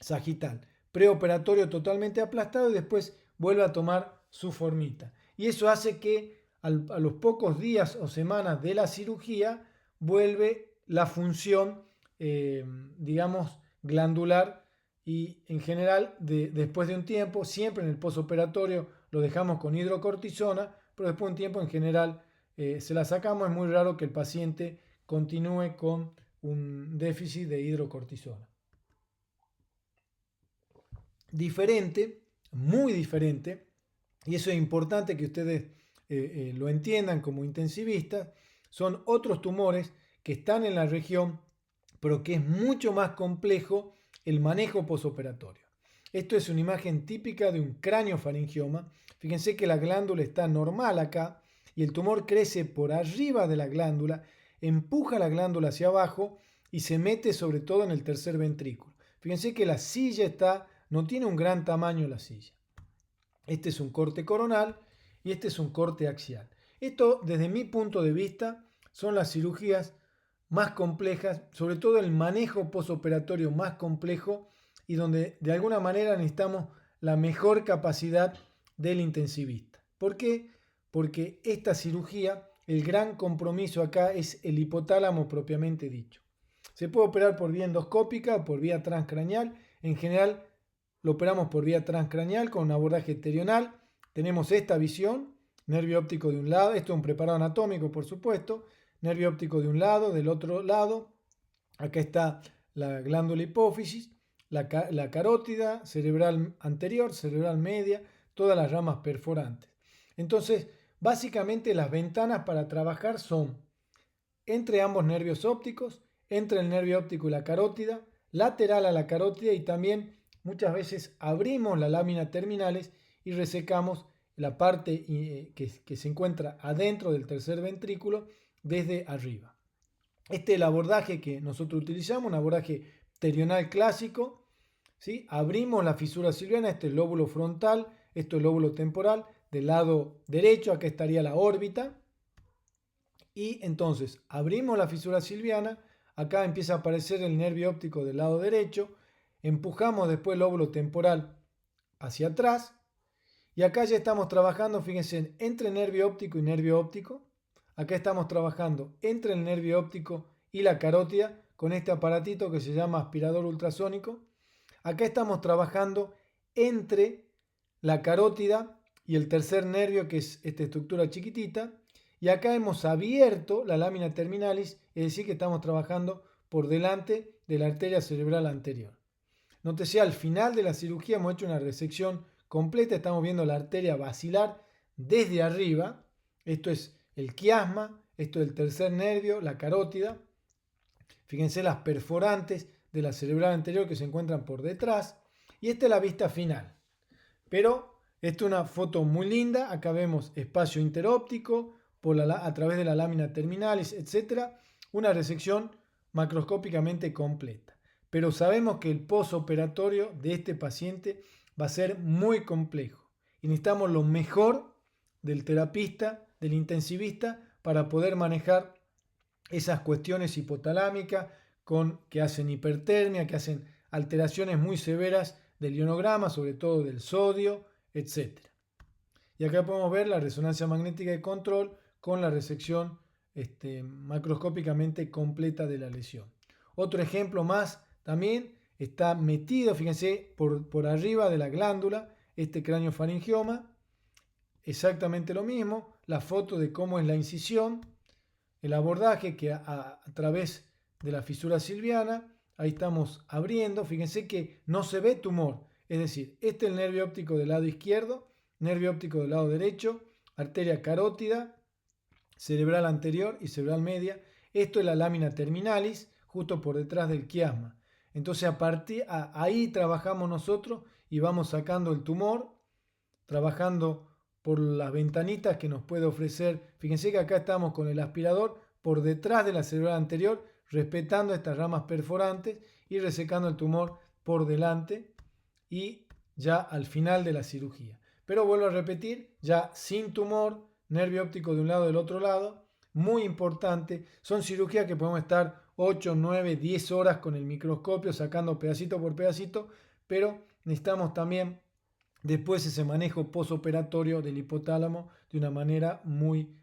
sagital. Preoperatorio totalmente aplastado y después vuelve a tomar su formita. Y eso hace que a los pocos días o semanas de la cirugía vuelve la función, digamos, glandular, y en general después de un tiempo, siempre en el posoperatorio lo dejamos con hidrocortisona, pero después de un tiempo en general se la sacamos. Es muy raro que el paciente continúe con un déficit de hidrocortisona. Diferente, muy diferente, y eso es importante que ustedes lo entiendan como intensivistas, son otros tumores que están en la región, pero que es mucho más complejo el manejo posoperatorio. Esto es una imagen típica de un craneofaringioma. Fíjense que la glándula está normal acá y el tumor crece por arriba de la glándula, empuja la glándula hacia abajo y se mete sobre todo en el tercer ventrículo. Fíjense que la silla no tiene un gran tamaño la silla. Este es un corte coronal y este es un corte axial. Esto, desde mi punto de vista, son las cirugías más complejas, sobre todo el manejo posoperatorio más complejo, y donde de alguna manera necesitamos la mejor capacidad del intensivista. ¿Por qué? Porque esta cirugía, el gran compromiso acá es el hipotálamo propiamente dicho. Se puede operar por vía endoscópica o por vía transcraneal. En general lo operamos por vía transcraneal con un abordaje pterional. Tenemos esta visión, nervio óptico de un lado, esto es un preparado anatómico por supuesto, nervio óptico de un lado, del otro lado, acá está la glándula hipófisis, la carótida, cerebral anterior, cerebral media, todas las ramas perforantes. Entonces, básicamente las ventanas para trabajar son entre ambos nervios ópticos, entre el nervio óptico y la carótida, lateral a la carótida, y también muchas veces abrimos la lámina terminalis y resecamos la parte que se encuentra adentro del tercer ventrículo desde arriba. Este es el abordaje que nosotros utilizamos, un abordaje pterional clásico, ¿sí? Abrimos la fisura silviana, este es el lóbulo frontal, esto es el lóbulo temporal, del lado derecho, acá estaría la órbita, y entonces abrimos la fisura silviana, acá empieza a aparecer el nervio óptico del lado derecho, empujamos después el lóbulo temporal hacia atrás, y acá ya estamos trabajando, fíjense, entre nervio óptico y nervio óptico. Acá estamos trabajando entre el nervio óptico y la carótida con este aparatito que se llama aspirador ultrasónico. Acá estamos trabajando entre la carótida y el tercer nervio, que es esta estructura chiquitita. Y acá hemos abierto la lámina terminalis, es decir, que estamos trabajando por delante de la arteria cerebral anterior. Nótese, al final de la cirugía hemos hecho una resección completa, estamos viendo la arteria basilar desde arriba. Esto es el quiasma, esto es el tercer nervio, la carótida. Fíjense las perforantes de la cerebral anterior que se encuentran por detrás. Y esta es la vista final. Pero esta es una foto muy linda. Acá vemos espacio interóptico a través de la lámina terminalis, etc. Una resección macroscópicamente completa. Pero sabemos que el posoperatorio de este paciente va a ser muy complejo. Y necesitamos lo mejor del terapista, del intensivista, para poder manejar esas cuestiones hipotalámicas que hacen hipertermia, que hacen alteraciones muy severas del ionograma, sobre todo del sodio, etc. Y acá podemos ver la resonancia magnética de control con la resección macroscópicamente completa de la lesión. Otro ejemplo más también está metido, fíjense, por arriba de la glándula, este craneofaringioma. Exactamente lo mismo, la foto de cómo es la incisión, el abordaje que a través de la fisura silviana ahí estamos abriendo, fíjense que no se ve tumor, es decir, este es el nervio óptico del lado izquierdo, nervio óptico del lado derecho, arteria carótida, cerebral anterior y cerebral media. Esto es la lámina terminalis, justo por detrás del quiasma. Entonces ahí trabajamos nosotros y vamos sacando el tumor, trabajando por las ventanitas que nos puede ofrecer. Fíjense que acá estamos con el aspirador por detrás de la cerebral anterior, respetando estas ramas perforantes y resecando el tumor por delante y ya al final de la cirugía. Pero vuelvo a repetir, ya sin tumor, nervio óptico de un lado y del otro lado, muy importante. Son cirugías que podemos estar 8, 9, 10 horas con el microscopio sacando pedacito por pedacito, pero necesitamos también después ese manejo posoperatorio del hipotálamo de una manera muy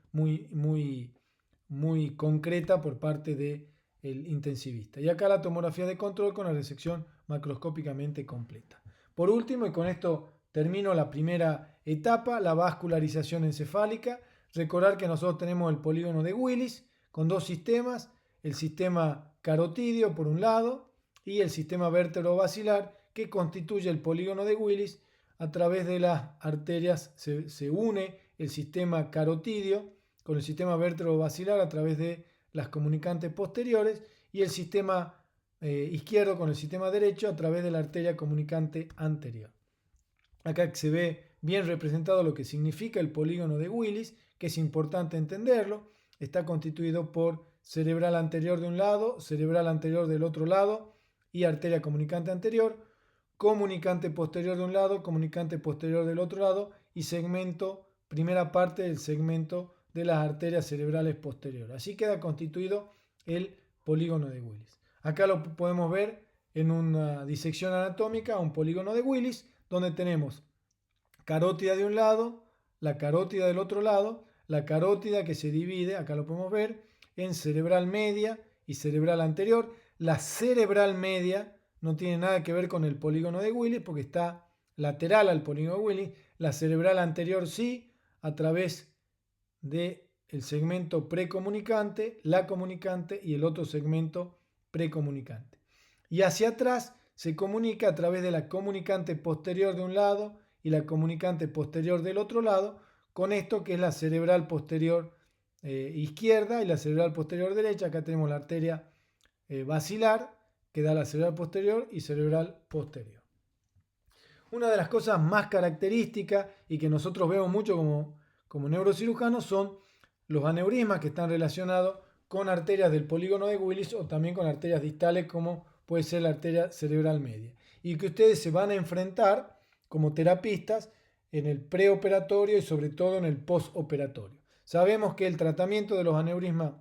concreta por parte del intensivista. Y acá la tomografía de control con la resección macroscópicamente completa. Por último, y con esto termino la primera etapa, la vascularización encefálica. Recordar que nosotros tenemos el polígono de Willis con dos sistemas, el sistema carotidio por un lado y el sistema vértebro-basilar que constituye el polígono de Willis. A través de las arterias se une el sistema carotidio con el sistema vértebro-basilar a través de las comunicantes posteriores y el sistema izquierdo con el sistema derecho a través de la arteria comunicante anterior. Acá se ve bien representado lo que significa el polígono de Willis, que es importante entenderlo. Está constituido por cerebral anterior de un lado, cerebral anterior del otro lado y arteria comunicante anterior, comunicante posterior de un lado, comunicante posterior del otro lado y segmento, primera parte del segmento de las arterias cerebrales posteriores. Así queda constituido el polígono de Willis. Acá lo podemos ver en una disección anatómica, un polígono de Willis, donde tenemos carótida de un lado, la carótida del otro lado, la carótida que se divide, acá lo podemos ver, en cerebral media y cerebral anterior. La cerebral media no tiene nada que ver con el polígono de Willis porque está lateral al polígono de Willis. La cerebral anterior sí, a través del segmento precomunicante, la comunicante y el otro segmento precomunicante. Y hacia atrás se comunica a través de la comunicante posterior de un lado y la comunicante posterior del otro lado, con esto que es la cerebral posterior izquierda y la cerebral posterior derecha. Acá tenemos la arteria basilar que da la cerebral posterior y cerebral posterior. Una de las cosas más características y que nosotros vemos mucho como neurocirujanos son los aneurismas que están relacionados con arterias del polígono de Willis o también con arterias distales como puede ser la arteria cerebral media. Y que ustedes se van a enfrentar como terapistas en el preoperatorio y sobre todo en el postoperatorio. Sabemos que el tratamiento de los aneurismas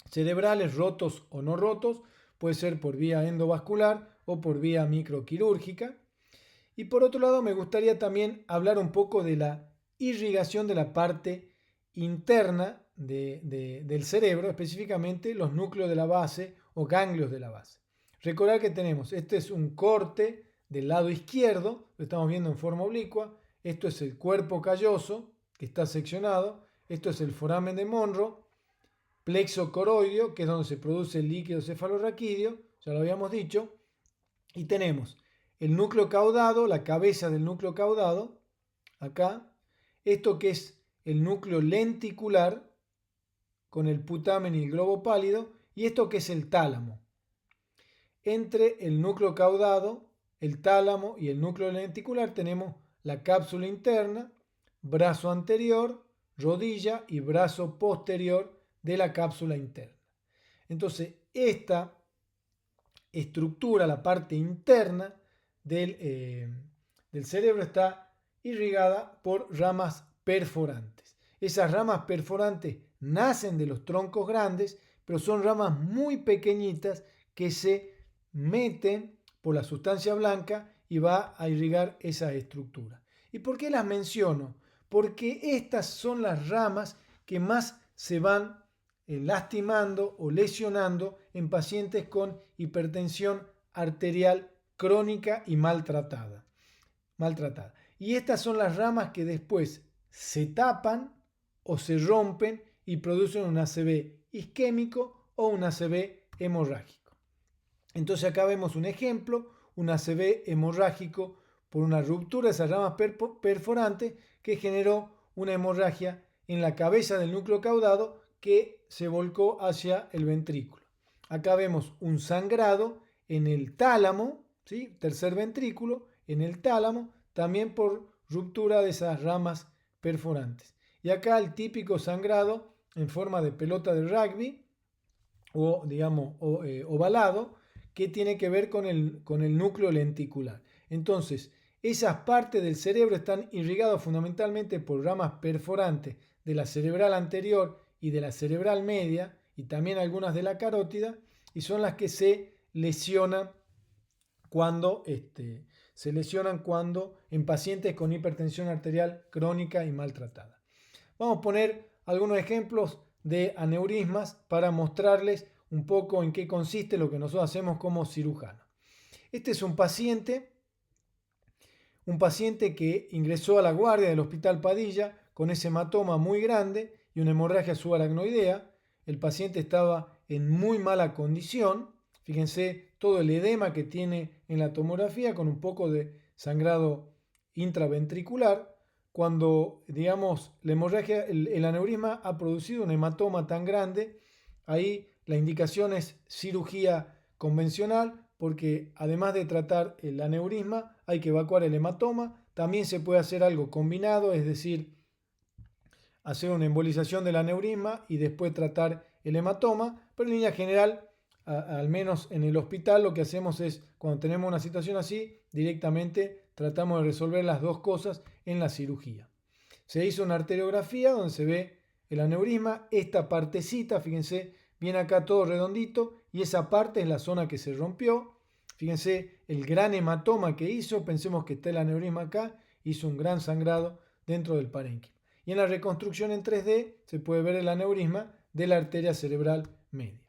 cerebrales rotos o no rotos puede ser por vía endovascular o por vía microquirúrgica. Y por otro lado me gustaría también hablar un poco de la irrigación de la parte interna del cerebro, específicamente los núcleos de la base o ganglios de la base. Recordar que tenemos, este es un corte del lado izquierdo, lo estamos viendo en forma oblicua, esto es el cuerpo calloso que está seccionado, esto es el foramen de Monro, plexo coroideo, que es donde se produce el líquido cefalorraquídeo, ya lo habíamos dicho, y tenemos el núcleo caudado, la cabeza del núcleo caudado, acá, esto que es el núcleo lenticular, con el putamen y el globo pálido, y esto que es el tálamo. Entre el núcleo caudado, el tálamo y el núcleo lenticular tenemos la cápsula interna, brazo anterior, rodilla y brazo posterior de la cápsula interna. Entonces, esta estructura, la parte interna del cerebro está irrigada por ramas perforantes. Esas ramas perforantes nacen de los troncos grandes, pero son ramas muy pequeñitas que se meten por la sustancia blanca y va a irrigar esa estructura. ¿Y por qué las menciono? Porque estas son las ramas que más se van lastimando o lesionando en pacientes con hipertensión arterial crónica y maltratada. Y estas son las ramas que después se tapan o se rompen y producen un ACV isquémico o un ACV hemorrágico. Entonces acá vemos un ejemplo, un ACV hemorrágico por una ruptura de esas ramas perforantes que generó una hemorragia en la cabeza del núcleo caudado que se volcó hacia el ventrículo. Acá vemos un sangrado en el tálamo, ¿sí? Tercer ventrículo, en el tálamo, también por ruptura de esas ramas perforantes. Y acá el típico sangrado en forma de pelota de rugby o digamos ovalado, que tiene que ver con el núcleo lenticular. Entonces, esas partes del cerebro están irrigadas fundamentalmente por ramas perforantes de la cerebral anterior y de la cerebral media, y también algunas de la carótida, y son las que se lesionan cuando en pacientes con hipertensión arterial crónica y maltratada. Vamos a poner algunos ejemplos de aneurismas para mostrarles un poco en qué consiste lo que nosotros hacemos como cirujanos. Este es un paciente que ingresó a la guardia del Hospital Padilla con ese hematoma muy grande y una hemorragia subaracnoidea. El paciente estaba en muy mala condición. Fíjense todo el edema que tiene en la tomografía con un poco de sangrado intraventricular. Cuando, digamos, la hemorragia, el aneurisma ha producido un hematoma tan grande, ahí la indicación es cirugía convencional, porque además de tratar el aneurisma hay que evacuar el hematoma. También se puede hacer algo combinado, es decir, hacer una embolización del aneurisma y después tratar el hematoma, pero en línea general, al menos en el hospital, lo que hacemos es, cuando tenemos una situación así, directamente tratamos de resolver las dos cosas en la cirugía. Se hizo una arteriografía donde se ve el aneurisma, esta partecita, fíjense, viene acá todo redondito y esa parte es la zona que se rompió. Fíjense el gran hematoma que hizo, pensemos que está el aneurisma acá, hizo un gran sangrado dentro del parénquima. Y en la reconstrucción en 3D se puede ver el aneurisma de la arteria cerebral media.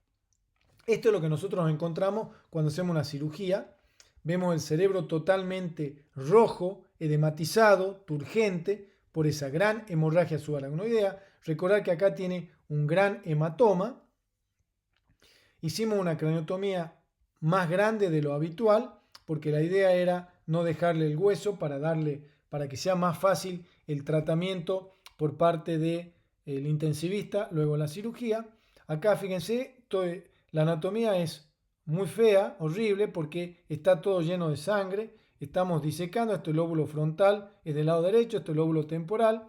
Esto es lo que nosotros encontramos cuando hacemos una cirugía. Vemos el cerebro totalmente rojo, edematizado, turgente, por esa gran hemorragia subaracnoidea. Recordar que acá tiene un gran hematoma. Hicimos una craniotomía más grande de lo habitual, porque la idea era no dejarle el hueso para que sea más fácil el tratamiento por parte del intensivista, luego la cirugía. Acá fíjense, la anatomía es muy fea, horrible, porque está todo lleno de sangre. Estamos disecando, esto es el lóbulo frontal, es del lado derecho, esto es el lóbulo temporal.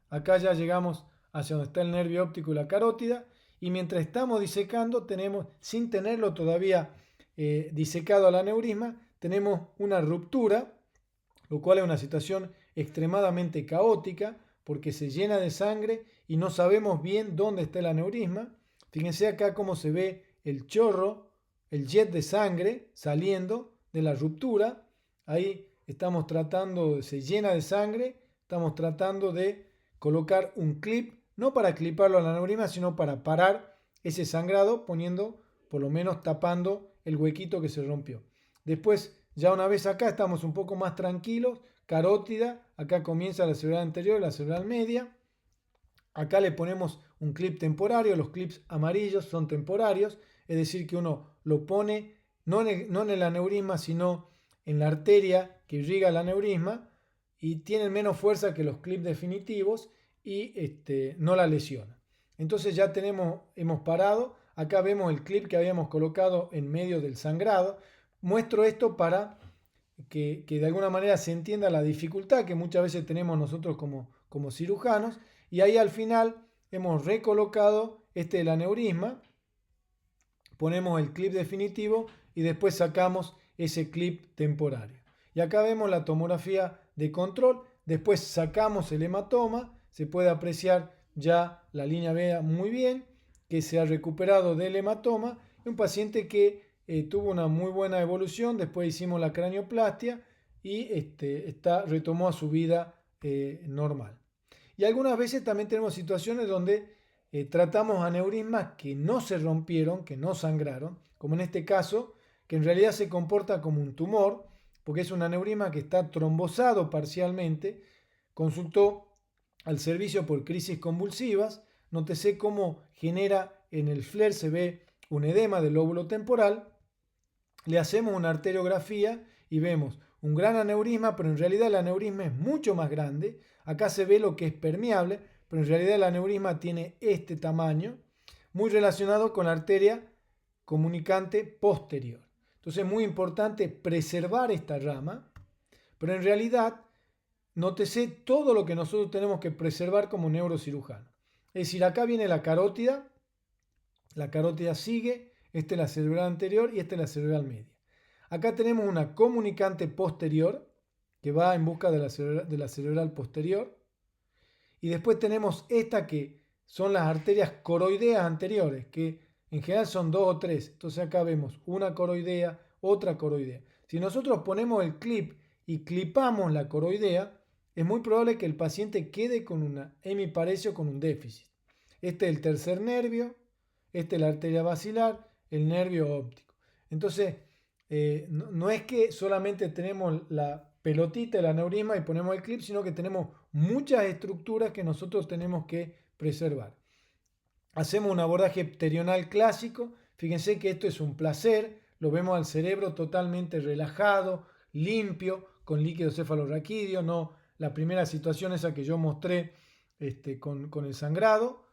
Acá ya llegamos hacia donde está el nervio óptico y la carótida. Y mientras estamos disecando, tenemos, sin tenerlo todavía disecado al aneurisma, tenemos una ruptura, lo cual es una situación extremadamente caótica, porque se llena de sangre y no sabemos bien dónde está el aneurisma. Fíjense acá cómo se ve el chorro, el jet de sangre saliendo de la ruptura. Ahí estamos tratando, se llena de sangre, estamos tratando de colocar un clip, no para cliparlo al aneurisma, sino para parar ese sangrado, poniendo, por lo menos tapando el huequito que se rompió. Después, ya una vez acá, estamos un poco más tranquilos, carótida, acá comienza la cerebral anterior, la cerebral media. Acá le ponemos un clip temporario, los clips amarillos son temporarios, es decir que uno lo pone no en el aneurisma, sino en la arteria que irriga el aneurisma y tienen menos fuerza que los clips definitivos y no la lesiona. Entonces ya hemos parado, acá vemos el clip que habíamos colocado en medio del sangrado. Muestro esto para que de alguna manera se entienda la dificultad que muchas veces tenemos nosotros como cirujanos. Y ahí al final hemos recolocado el aneurisma, ponemos el clip definitivo y después sacamos ese clip temporario. Y acá vemos la tomografía de control, después sacamos el hematoma, se puede apreciar ya la línea B muy bien, que se ha recuperado del hematoma, y un paciente que tuvo una muy buena evolución, después hicimos la cranioplastia y retomó a su vida normal. Y algunas veces también tenemos situaciones donde tratamos aneurismas que no se rompieron, que no sangraron, como en este caso, que en realidad se comporta como un tumor, porque es un aneurisma que está trombosado parcialmente. Consultó al servicio por crisis convulsivas. Nótese cómo genera en el FLAIR, se ve un edema del lóbulo temporal. le hacemos una arteriografía y vemos un gran aneurisma, pero en realidad el aneurisma es mucho más grande. Acá se ve lo que es permeable, pero en realidad el aneurisma tiene este tamaño, muy relacionado con la arteria comunicante posterior. Entonces es muy importante preservar esta rama, pero en realidad nótese todo lo que nosotros tenemos que preservar como neurocirujano. Es decir, acá viene la carótida sigue, esta es la cerebral anterior y esta es la cerebral media. Acá tenemos una comunicante posterior que va en busca de la cerebral posterior. Y después tenemos esta que son las arterias coroideas anteriores, que en general son 2 o 3. Entonces acá vemos una coroidea, otra coroidea. Si nosotros ponemos el clip y clipamos la coroidea, es muy probable que el paciente quede con una hemiparesia o con un déficit. Este es el tercer nervio, este es la arteria basilar, el nervio óptico. Entonces, no es que solamente tenemos la pelotita, el aneurisma y ponemos el clip, sino que tenemos muchas estructuras que nosotros tenemos que preservar. Hacemos un abordaje pterional clásico. Fíjense que esto es un placer. Lo vemos al cerebro totalmente relajado, limpio, con líquido cefalorraquídeo, no la primera situación esa que yo mostré con el sangrado.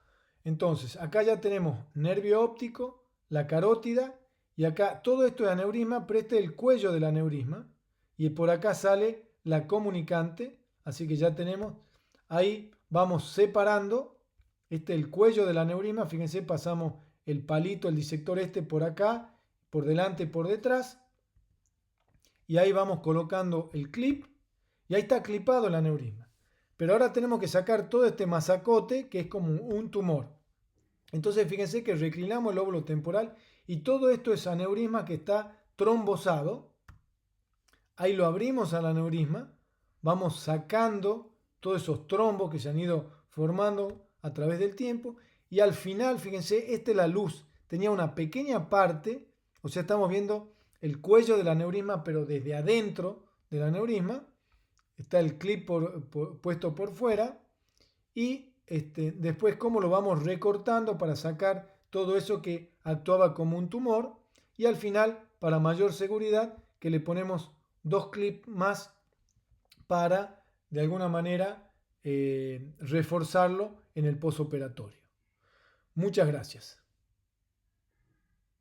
Entonces, acá ya tenemos nervio óptico, la carótida, y acá todo esto es aneurisma, pero este es el cuello del aneurisma, y por acá sale la comunicante, así que ya tenemos, ahí vamos separando, este es el cuello del aneurisma, fíjense, pasamos el palito, el disector por acá, por delante y por detrás, y ahí vamos colocando el clip, y ahí está clipado el aneurisma. Pero ahora tenemos que sacar todo este masacote que es como un tumor. Entonces fíjense que reclinamos el lóbulo temporal y todo esto es aneurisma que está trombosado. Ahí lo abrimos al aneurisma, vamos sacando todos esos trombos que se han ido formando a través del tiempo y al final, fíjense, esta es la luz. Tenía una pequeña parte, o sea, estamos viendo el cuello del aneurisma, pero desde adentro del aneurisma. Está el clip puesto por fuera y después cómo lo vamos recortando para sacar todo eso que actuaba como un tumor y al final, para mayor seguridad, que le ponemos 2 clips más para de alguna manera reforzarlo en el posoperatorio. Muchas gracias.